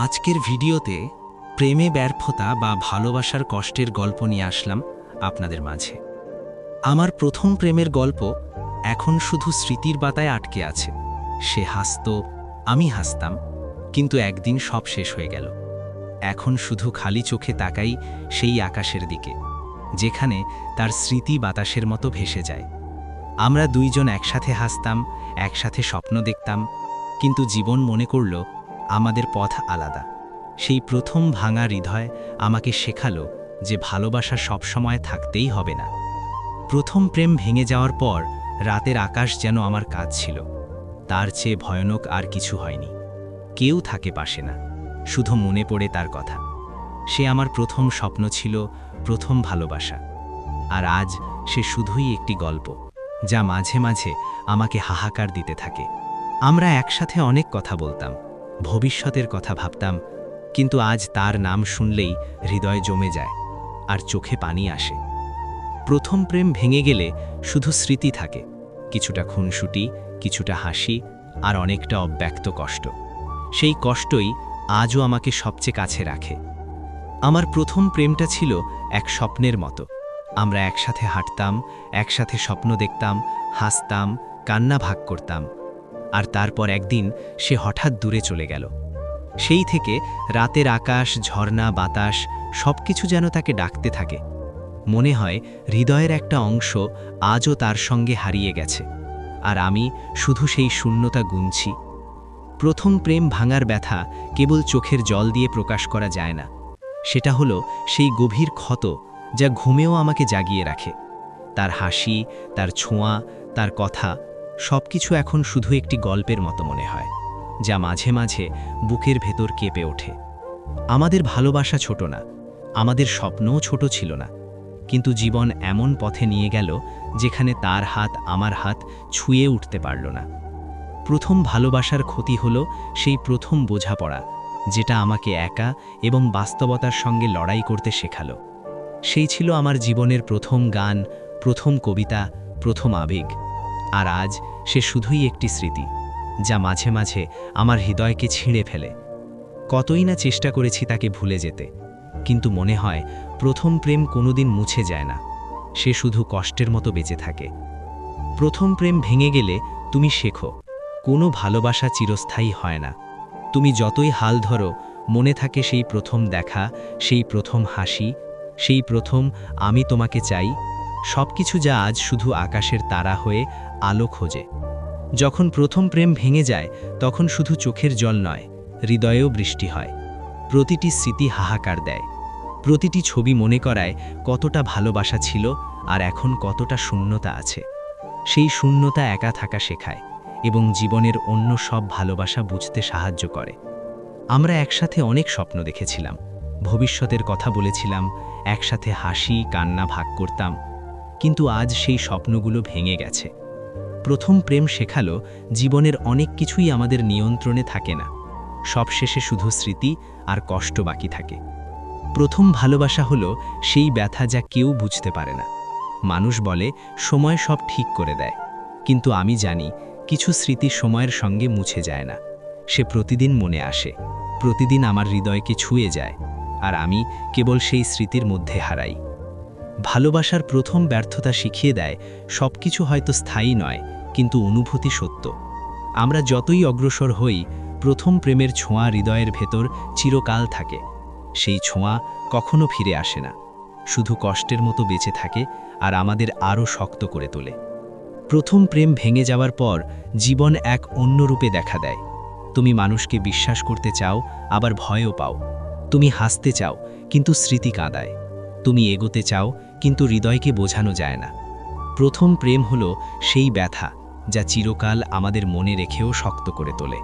আজকের ভিডিওতে প্রেমে ব্যর্থতা বা ভালোবাসার কষ্টের গল্প নিয়ে আসলাম আপনাদের মাঝে। আমার প্রথম প্রেমের গল্প এখন শুধু স্মৃতির পাতায় আটকে আছে। সে হাসত, আমি হাসতাম, কিন্তু একদিন সব শেষ হয়ে গেল। এখন শুধু খালি চোখে তাকাই সেই আকাশের দিকে, যেখানে তার স্মৃতি বাতাসের মতো ভেসে যায়। আমরা দুইজন একসাথে হাসতাম, একসাথে স্বপ্ন দেখতাম, কিন্তু জীবন মনে করল আমাদের পথ আলাদা। সেই প্রথম ভাঙা হৃদয় আমাকে শেখালো যে ভালোবাসা সবসময় থাকতেই হবে না। প্রথম প্রেম ভেঙে যাওয়ার পর রাতের আকাশ যেন আমার কাজ ছিল। তার চেয়ে ভয়ানক আর কিছু হয়নি। কেউ থাকে পাশে না, শুধু মনে পড়ে তার কথা। সে আমার প্রথম স্বপ্ন ছিল, প্রথম ভালোবাসা। আর আজ সে শুধুই একটি গল্প, যা মাঝে মাঝে আমাকে হাহাকার দিতে থাকে। আমরা একসাথে অনেক কথা বলতাম, ভবিষ্যতের কথা ভাবতাম, কিন্তু আজ তার নাম শুনলেই হৃদয় জমে যায় আর চোখে পানি আসে। প্রথম প্রেম ভেঙে গেলে শুধু স্মৃতি থাকে, কিছুটা খুনসুটি, কিছুটা হাসি, আর অনেকটা অব্যক্ত কষ্ট। সেই কষ্টই আজও আমাকে সবচেয়ে কাছে রাখে। আমার প্রথম প্রেমটা ছিল এক স্বপ্নের মতো। আমরা একসাথে হাঁটতাম, একসাথে স্বপ্ন দেখতাম, হাসতাম, কান্না ভাগ করতাম। আর তারপর একদিন সে হঠাৎ দূরে চলে গেল। সেই থেকে রাতের আকাশ, ঝর্ণা, বাতাস সবকিছু যেন তাকে ডাকতে থাকে। মনে হয় হৃদয়ের একটা অংশ আজও তার সঙ্গে হারিয়ে গেছে, আর আমি শুধু সেই শূন্যতা গুনছি। প্রথম প্রেম ভাঙার ব্যথা কেবল চোখের জল দিয়ে প্রকাশ করা যায় না। সেটা হলো সেই গভীর ক্ষত যা ঘুমেও আমাকে জাগিয়ে রাখে। তার হাসি, তার ছোঁয়া, তার কথা সবকিছু এখন শুধু একটি গল্পের মতো মনে হয়, যা মাঝে মাঝে বুকের ভেতর কেঁপে ওঠে। আমাদের ভালোবাসা ছোট না, আমাদের স্বপ্নও ছোট ছিল না, কিন্তু জীবন এমন পথে নিয়ে গেল যেখানে তার হাত আমার হাত ছুঁয়ে উঠতে পারল না। প্রথম ভালোবাসার ক্ষতি হলো সেই প্রথম বোঝাপড়া, যেটা আমাকে একা এবং বাস্তবতার সঙ্গে লড়াই করতে শেখালো। সেই ছিল আমার জীবনের প্রথম গান, প্রথম কবিতা, প্রথম আবেগ। আর আজ সে শুধুই একটি স্মৃতি, যা মাঝে মাঝে আমার হৃদয়কে ছিঁড়ে ফেলে। কতই না চেষ্টা করেছি তাকে ভুলে যেতে, কিন্তু মনে হয় প্রথম প্রেম কোনোদিন মুছে যায় না, সে শুধু কষ্টের মতো বেঁচে থাকে। প্রথম প্রেম ভেঙে গেলে তুমি শেখো, কোনো ভালোবাসা চিরস্থায়ী হয় না। তুমি যতই হাল ধরো, মনে থাকে সেই প্রথম দেখা, সেই প্রথম হাসি, সেই প্রথম আমি তোমাকে চাই, সবকিছু যা আজ শুধু আকাশের তারা হয়ে আলো খোঁজে। যখন প্রথম প্রেম ভেঙে যায়, তখন শুধু চোখের জল নয়, হৃদয়েও বৃষ্টি হয়। প্রতিটি স্মৃতি হাহাকার দেয়, প্রতিটি ছবি মনে করায় কতটা ভালোবাসা ছিল আর এখন কতটা শূন্যতা আছে। সেই শূন্যতা একা থাকা শেখায় এবং জীবনের অন্য সব ভালোবাসা বুঝতে সাহায্য করে। আমরা একসাথে অনেক স্বপ্ন দেখেছিলাম, ভবিষ্যতের কথা বলেছিলাম, একসাথে হাসি কান্না ভাগ করতাম, কিন্তু আজ সেই স্বপ্নগুলো ভেঙে গেছে। প্রথম প্রেম শেখালো জীবনের অনেক কিছুই আমাদের নিয়ন্ত্রণে থাকে না, সবশেষে শুধু স্মৃতি আর কষ্ট বাকি থাকে। প্রথম ভালোবাসা হলো সেই ব্যথা যা কেউ বুঝতে পারে না। মানুষ বলে সময় সব ঠিক করে দেয়, কিন্তু আমি জানি কিছু স্মৃতি সময়ের সঙ্গে মুছে যায় না। সে প্রতিদিন মনে আসে, প্রতিদিন আমার হৃদয়কে ছুঁয়ে যায়, আর আমি কেবল সেই স্মৃতির মধ্যে হারাই। ভালোবাসার প্রথম ব্যর্থতা শিখিয়ে দেয় সবকিছু হয়তো স্থায়ী নয়, কিন্তু অনুভূতি সত্য। আমরা যতই অগ্রসর হই, প্রথম প্রেমের ছোঁয়া হৃদয়ের ভেতর চিরকাল থাকে। সেই ছোঁয়া কখনো ফিরে আসে না, শুধু কষ্টের মতো বেঁচে থাকে আর আমাদের আরও শক্ত করে তোলে। প্রথম প্রেম ভেঙে যাওয়ার পর জীবন এক অন্য রূপে দেখা দেয়। তুমি মানুষকে বিশ্বাস করতে চাও, আবার ভয়ও পাও। তুমি হাসতে চাও, কিন্তু স্মৃতি কাঁদায়। তুমি এগোতে চাও, কিন্তু হৃদয়কে বোঝানো যায় না। প্রথম প্রেম হলো সেই ব্যথা যা চিরকাল আমাদের মনে রেখেও শক্ত করে তোলে।